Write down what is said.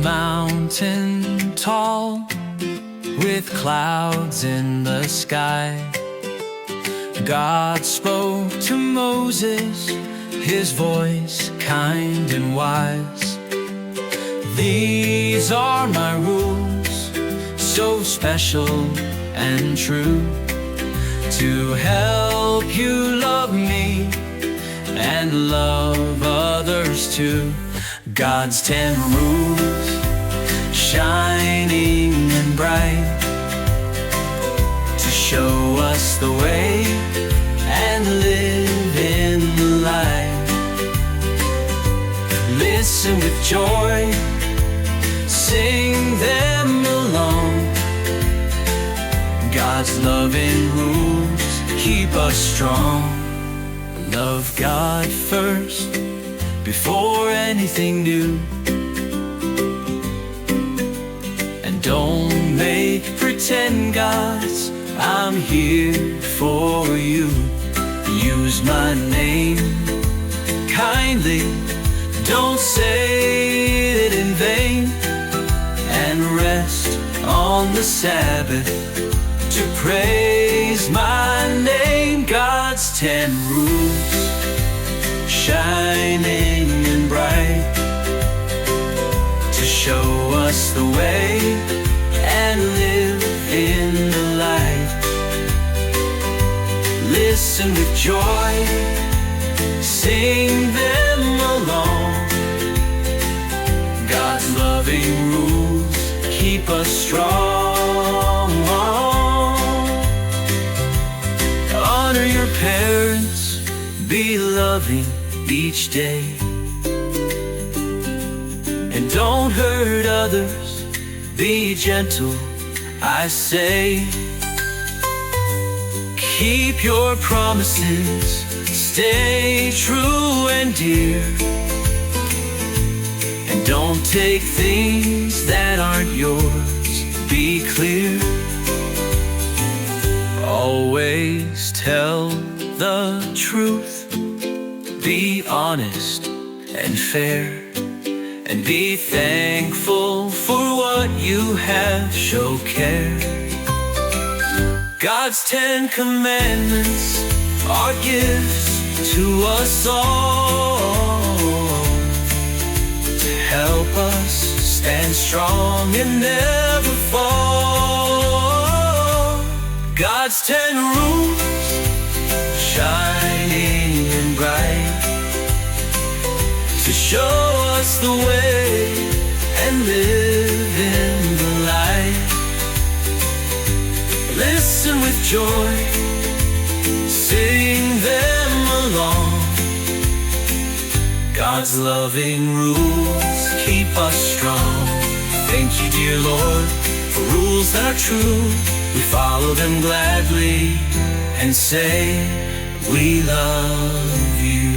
mountain tall, with clouds in the sky, God spoke to Moses, his voice kind and wise. These are my rules, so special and true, to help you love me and love others too. God's 10 rules, shining and bright, to show us the way and live in the light. Listen with joy, sing them along. God's loving rules keep us strong. Love God first, before anything new, and don't make pretend gods. I'm here for you. Use my name kindly, don't say it in vain, and rest on the Sabbath to praise my name. God's 10 rules, shining and bright, to show us the way and live in the light. Listen with joy, sing them along. God's loving rules keep us strong. Honor your parents, be loving each day, and don't hurt others, be gentle, I say. Keep your promises, stay true and dear, and don't take things that aren't yours, be clear. Always tell the truth, be honest and fair, and be thankful for what you have, show care. God's 10 commandments are gifts to us all, to help us stand strong and never fall. God's 10 rules, shining and bright, to show us the way and live in the light. Listen with joy, sing them along. God's loving rules keep us strong. Thank you, dear Lord, for rules that are true. We follow them gladly and say we love you.